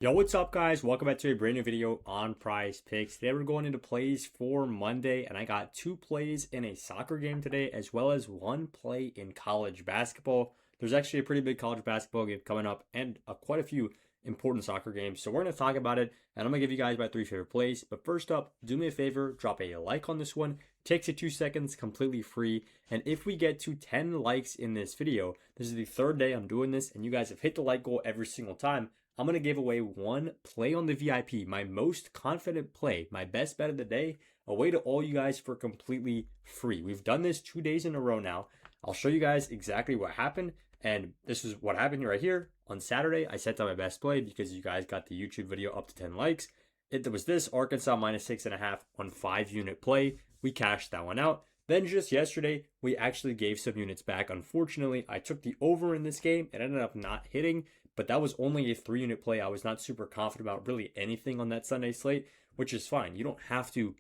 Yo, what's up, guys? Welcome back to a brand new video on Prizepicks. Today we're going into plays for Monday, and I got 2 plays in a soccer game today, as well as 1 play in college basketball. There's actually a pretty big college basketball game coming up, and quite a few important soccer games. So we're going to talk about it, and I'm going to give you guys my 3 favorite plays. But first up, do me a favor, drop a like on this one. Takes you 2 seconds, completely free. And if we get to 10 likes in this video, this is the 3rd day I'm doing this, and you guys have hit the like goal every single time. I'm going to give away 1 play on the VIP, my most confident play, my best bet of the day, away to all you guys for completely free. We've done this 2 days in a row now. I'll show you guys exactly what happened, and this is what happened right here. On Saturday, I set out my best play because you guys got the YouTube video up to 10 likes. It was this Arkansas minus 6.5 on 5-unit play. We cashed that one out. Then just yesterday, we actually gave some units back. Unfortunately, I took the over in this game. It ended up not hitting, but that was only a 3-unit play. I was not super confident about really anything on that Sunday slate, which is fine. You don't have to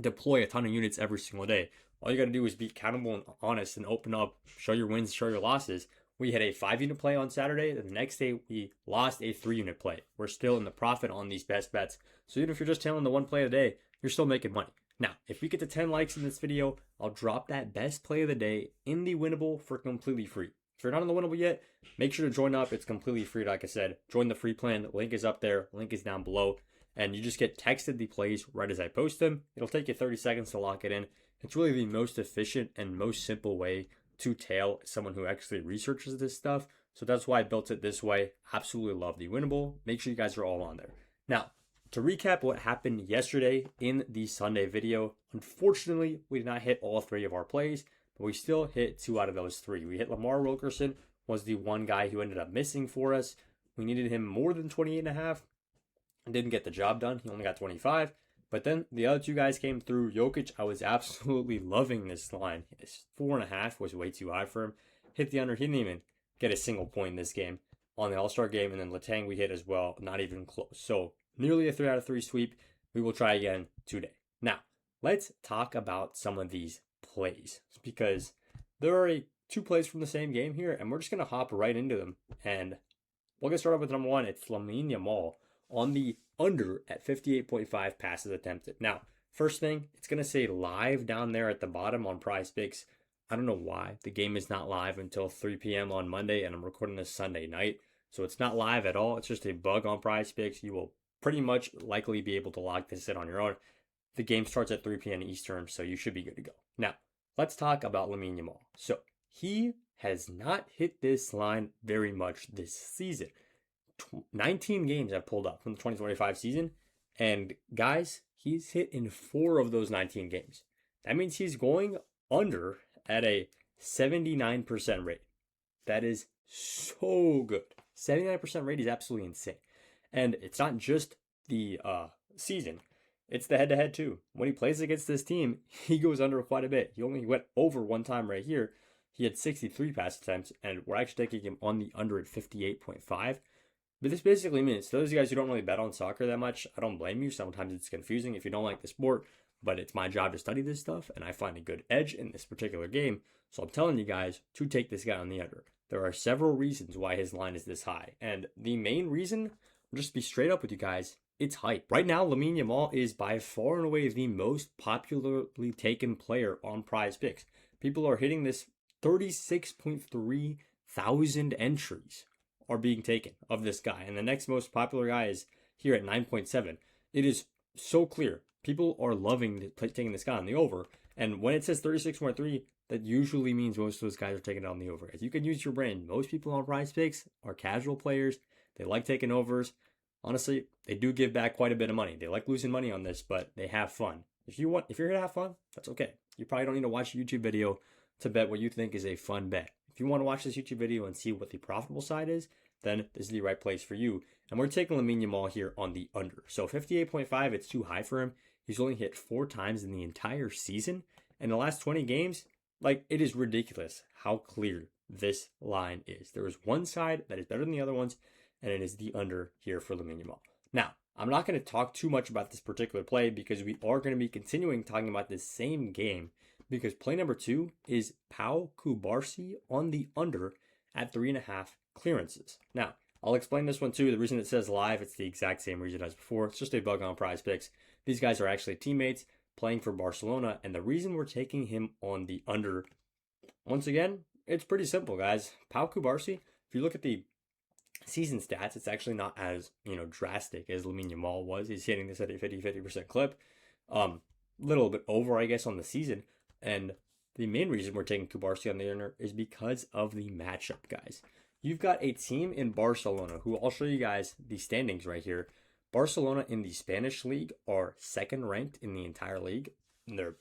deploy a ton of units every single day. All you got to do is be accountable and honest and open up, show your wins, show your losses. We had a 5-unit play on Saturday. The next day, we lost a 3-unit play. We're still in the profit on these best bets. So even if you're just tailing the 1 play a day, you're still making money. Now, if we get to 10 likes in this video, I'll drop that best play of the day in the winnable for completely free. If you're not on the winnable yet, make sure to join up. It's completely free, like I said. Join the free plan. The link is up there. Link is down below. And you just get texted the plays right as I post them. It'll take you 30 seconds to lock it in. It's really the most efficient and most simple way to tail someone who actually researches this stuff. So that's why I built it this way. Absolutely love the winnable. Make sure you guys are all on there. Now, to recap what happened yesterday in the Sunday video, unfortunately, we did not hit all 3 of our plays, but we still hit 2 out of those 3. We hit Lamar Wilkerson, was the one guy who ended up missing for us. We needed him more than 28.5 and didn't get the job done. He only got 25. But then the other 2 guys came through. Jokic, I was absolutely loving this line. His 4.5 was way too high for him. Hit the under. He didn't even get a single point in this game on the All-Star game. And then Letang we hit as well. Not even close. So nearly a 3 out of 3 sweep. We will try again today. Now, let's talk about some of these plays because there are 2 plays from the same game here, and we're just going to hop right into them. And we'll get started with number 1. It's Lamine Yamal on the under at 58.5 passes attempted. Now, first thing, it's going to say live down there at the bottom on Prizepicks. I don't know why. The game is not live until 3 p.m. on Monday, and I'm recording this Sunday night. So it's not live at all. It's just a bug on Prizepicks. You will pretty much likely be able to lock this in on your own. The game starts at 3 p.m. Eastern, so you should be good to go. Now, let's talk about Lamine Yamal. So he has not hit this line very much this season. 19 games I've pulled up from the 2025 season, and guys, he's hit in 4 of those 19 games. That means he's going under at a 79% rate. That is so good. 79% rate is absolutely insane. And it's not just the season. It's the head-to-head too. When he plays against this team, he goes under quite a bit. He only went over 1 time right here. He had 63 pass attempts, and we're actually taking him on the under at 58.5. But this basically means, to those of you guys who don't really bet on soccer that much, I don't blame you. Sometimes it's confusing if you don't like the sport, but it's my job to study this stuff, and I find a good edge in this particular game. So I'm telling you guys to take this guy on the under. There are several reasons why his line is this high, and the main reason, I'll just be straight up with you guys, it's hype. Right now, Lamine Yamal is by far and away the most popularly taken player on Prizepicks. People are hitting this 36.3 thousand entries are being taken of this guy. And the next most popular guy is here at 9.7. It is so clear. People are loving taking this guy on the over. And when it says 36.3, that usually means most of those guys are taking it on the over. If you can use your brain, most people on Prizepicks are casual players. They like taking overs. Honestly, they do give back quite a bit of money. They like losing money on this, but they have fun. If you're here to have fun, that's okay. You probably don't need to watch a YouTube video to bet what you think is a fun bet. If you want to watch this YouTube video and see what the profitable side is, then this is the right place for you. And we're taking Lamine Yamal here on the under. So 58.5, it's too high for him. He's only hit 4 times in the entire season. In the last 20 games, it is ridiculous how clear this line is. There is one side that is better than the other ones, and it is the under here for Lamine Yamal. Now, I'm not going to talk too much about this particular play because we are going to be continuing talking about this same game, because play number 2 is Pau Kubarsi on the under at 3.5 clearances. Now, I'll explain this one too. The reason it says live, it's the exact same reason as before. It's just a bug on Prizepicks. These guys are actually teammates playing for Barcelona, and the reason we're taking him on the under, once again, it's pretty simple, guys. Pau Cubarsí, if you look at the season stats, it's actually not as, drastic as Lamine Yamal was. He's hitting this at a 50% clip. Little bit over, I guess, on the season. And the main reason we're taking Cubarsí on the under is because of the matchup, guys. You've got a team in Barcelona who I'll show you guys the standings right here. Barcelona in the Spanish league are second ranked in the entire league. And they're,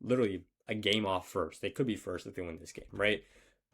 literally a game off first. They could be first if they win this game, right?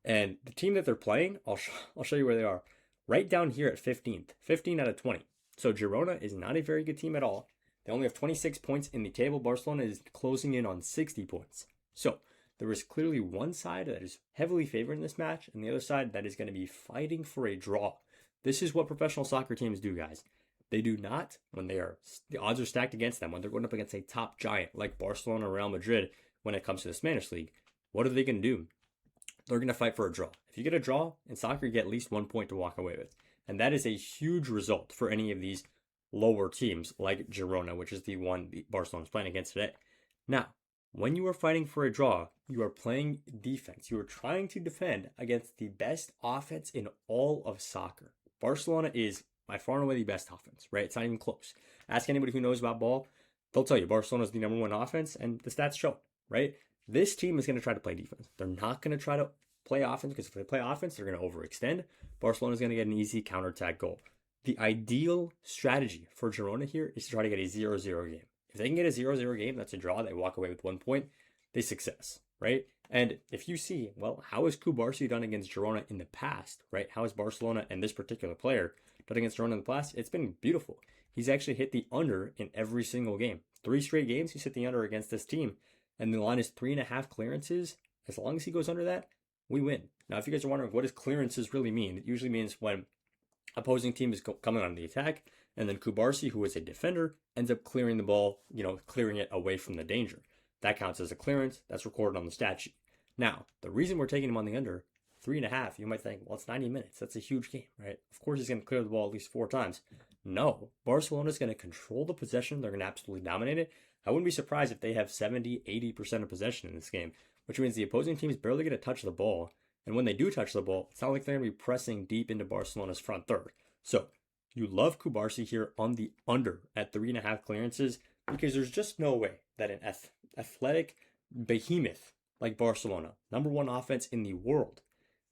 And the team that they're playing, I'll show you where they are. Right down here at 15th, 15 out of 20. So Girona is not a very good team at all. They only have 26 points in the table. Barcelona is closing in on 60 points. So there is clearly one side that is heavily favoring this match and the other side that is going to be fighting for a draw. This is what professional soccer teams do, guys. They do not, when the odds are stacked against them, when they're going up against a top giant like Barcelona or Real Madrid when it comes to the Spanish league, what are they going to do? They're going to fight for a draw. If you get a draw in soccer, you get at least 1 point to walk away with. And that is a huge result for any of these lower teams like Girona, which is the one Barcelona is playing against today. Now, when you are fighting for a draw, you are playing defense. You are trying to defend against the best offense in all of soccer. Barcelona is by far and away the best offense, right? It's not even close. Ask anybody who knows about ball, they'll tell you Barcelona is the number one offense, and the stats show it, right? This team is going to try to play defense. They're not going to try to play offense because if they play offense, they're going to overextend. Barcelona is going to get an easy counterattack goal. The ideal strategy for Girona here is to try to get a 0-0 game. If they can get a 0-0 game, that's a draw. They walk away with 1 point. They success, right? And if you see, well, how has Cubarsí done against Girona in the past, right? How has Barcelona and this particular player done against Girona in the past? It's been beautiful. He's actually hit the under in every single game. 3 straight games, he's hit the under against this team. And the line is 3.5 clearances. As long as he goes under that, we win. Now, if you guys are wondering what does clearances really mean, it usually means when opposing team is coming on the attack, and then Cubarsí, who is a defender, ends up clearing the ball, clearing it away from the danger. That counts as a clearance. That's recorded on the stat sheet. Now, the reason we're taking him on the under 3.5, you might think, well, it's 90 minutes. That's a huge game, right? Of course, he's going to clear the ball at least 4 times. No, Barcelona is going to control the possession. They're going to absolutely dominate it. I wouldn't be surprised if they have 70, 80% of possession in this game, which means the opposing team is barely going to touch the ball. And when they do touch the ball, it's not like they're going to be pressing deep into Barcelona's front third. So you love Cubarsí here on the under at 3.5 clearances because there's just no way that an athletic behemoth like Barcelona, number one offense in the world,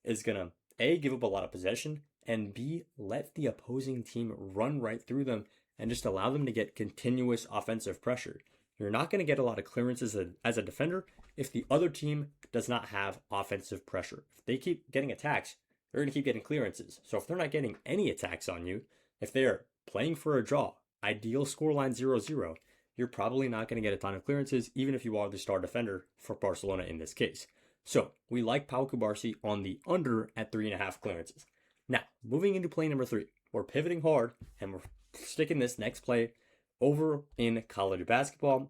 is going to A, give up a lot of possession, and B, let the opposing team run right through them and just allow them to get continuous offensive pressure. You're not going to get a lot of clearances as a defender if the other team does not have offensive pressure. If they keep getting attacks, they're going to keep getting clearances. So if they're not getting any attacks on you, if they're playing for a draw, ideal scoreline 0-0, you're probably not going to get a ton of clearances, even if you are the star defender for Barcelona in this case. So we like Pau Cubarsí on the under at 3.5 clearances. Now, moving into play number 3, we're pivoting hard and we're sticking this next play over in college basketball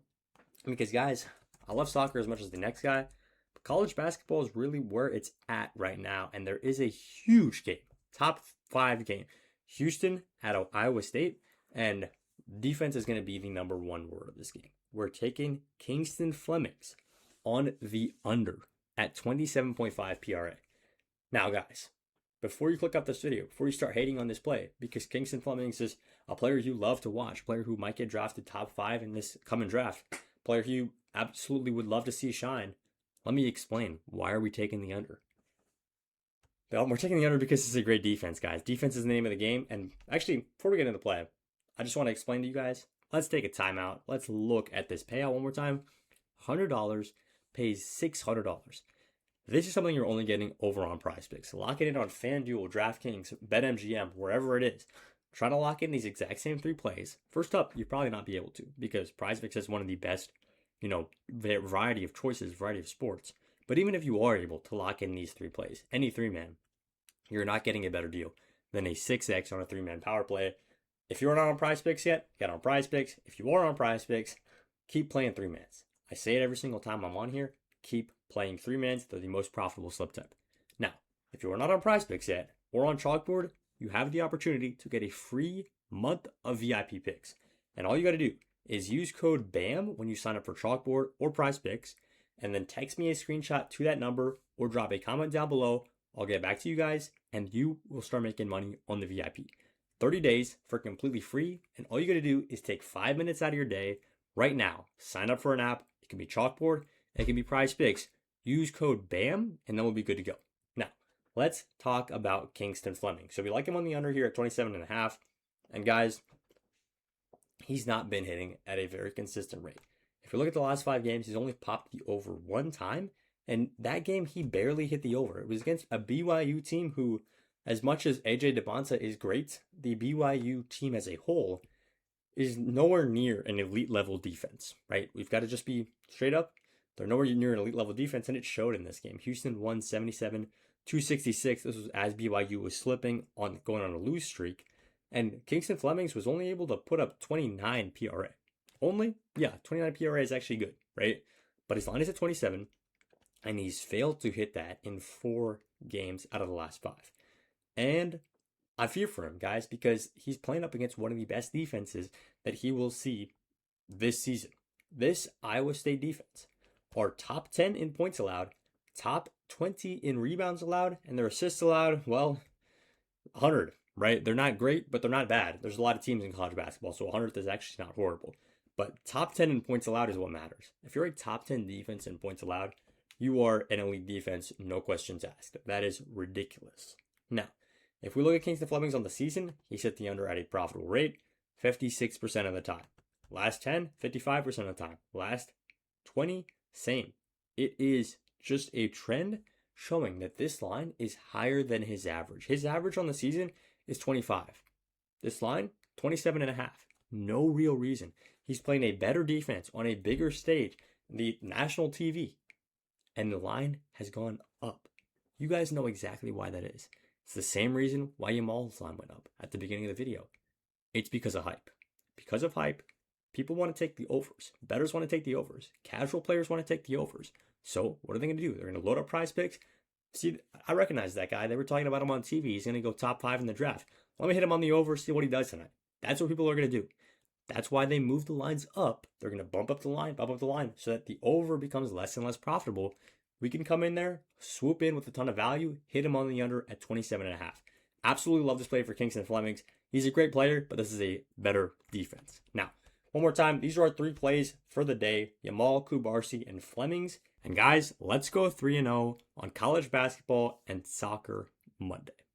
because, guys, I love soccer as much as the next guy, but college basketball is really where it's at right now, and there is a huge game, top 5 game, Houston at Iowa State, and defense is going to be the number 1 word of this game. We're taking Kingston Flemings on the under at 27.5 PRA. Now, guys, before you click off this video, before you start hating on this play, because Kingston Flemings is a player you love to watch, a player who might get drafted top 5 in this coming draft, a player who you absolutely would love to see shine, let me explain. Why are we taking the under? Well, we're taking the under because it's a great defense, guys. Defense is the name of the game. And actually, before we get into play, I just want to explain to you guys, let's take a timeout. Let's look at this payout one more time. $100 pays $600. This is something you're only getting over on Prizepicks. Lock it in on FanDuel, DraftKings, BetMGM, wherever it is. Try to lock in these exact same 3 plays. First up, you'd probably not be able to because Prizepicks has one of the best, variety of choices, variety of sports. But even if you are able to lock in these 3 plays, any 3-man, you're not getting a better deal than a 6x on a 3-man power play. If you're not on Prizepicks yet, get on Prizepicks. If you are on Prizepicks, keep playing 3-mans. I say it every single time I'm on here. Keep playing 3-mans. They're the most profitable slip type. Now, if you are not on Prizepicks yet or on Chalkboard, you have the opportunity to get a free month of VIP picks. And all you got to do is use code BAM when you sign up for Chalkboard or Prizepicks, and then text me a screenshot to that number or drop a comment down below. I'll get back to you guys, and you will start making money on the VIP. 30 days for completely free, and all you got to do is take 5 minutes out of your day right now. Sign up for an app. It can be Chalkboard, it can be Prizepicks. Use code BAM, and then we'll be good to go. Now, let's talk about Kingston Fleming. So we like him on the under here at 27.5. And guys, he's not been hitting at a very consistent rate. If you look at the last 5 games, he's only popped the over 1 time. And that game, he barely hit the over. It was against a BYU team who, as much as AJ DeBonta is great, the BYU team as a whole is nowhere near an elite level defense, right? We've got to just be straight up. They're nowhere near an elite level defense, and it showed in this game. Houston won 77-266. This was as BYU was slipping on going on a lose streak. And Kingston Flemings was only able to put up 29 PRA. Only? Yeah, 29 PRA is actually good, right? But his line is at 27, and he's failed to hit that in 4 games out of the last 5. And I fear for him, guys, because he's playing up against one of the best defenses that he will see this season. This Iowa State defense are top 10 in points allowed, top 20 in rebounds allowed, and their assists allowed, well, 100, right? They're not great, but they're not bad. There's a lot of teams in college basketball, so 100th is actually not horrible. But top 10 in points allowed is what matters. If you're a top 10 defense in points allowed, you are an elite defense, no questions asked. That is ridiculous. Now, if we look at Kingston Flemings on the season, he's hit the under at a profitable rate, 56% of the time. Last 10, 55% of the time. Last 20, same. It is just a trend showing that this line is higher than his average. His average on the season is 25. This line, 27.5. No real reason. He's playing a better defense on a bigger stage, the national TV, and the line has gone up. You guys know exactly why that is. It's the same reason why Yamal's line went up at the beginning of the video. It's because of hype. Because of hype, people want to take the overs. Bettors want to take the overs. Casual players want to take the overs. So what are they going to do? They're going to load up Prizepicks. See, I recognize that guy. They were talking about him on TV. He's going to go top 5 in the draft. Let me hit him on the over, see what he does tonight. That's what people are going to do. That's why they move the lines up. They're going to bump up the line, so that the over becomes less and less profitable. We can come in there, swoop in with a ton of value, hit him on the under at 27.5. Absolutely love this play for Kingston Flemings. He's a great player, but this is a better defense. Now, one more time, these are our 3 plays for the day: Yamal, Kubarsi, and Flemings. And guys, let's go 3-0 on college basketball and soccer Monday.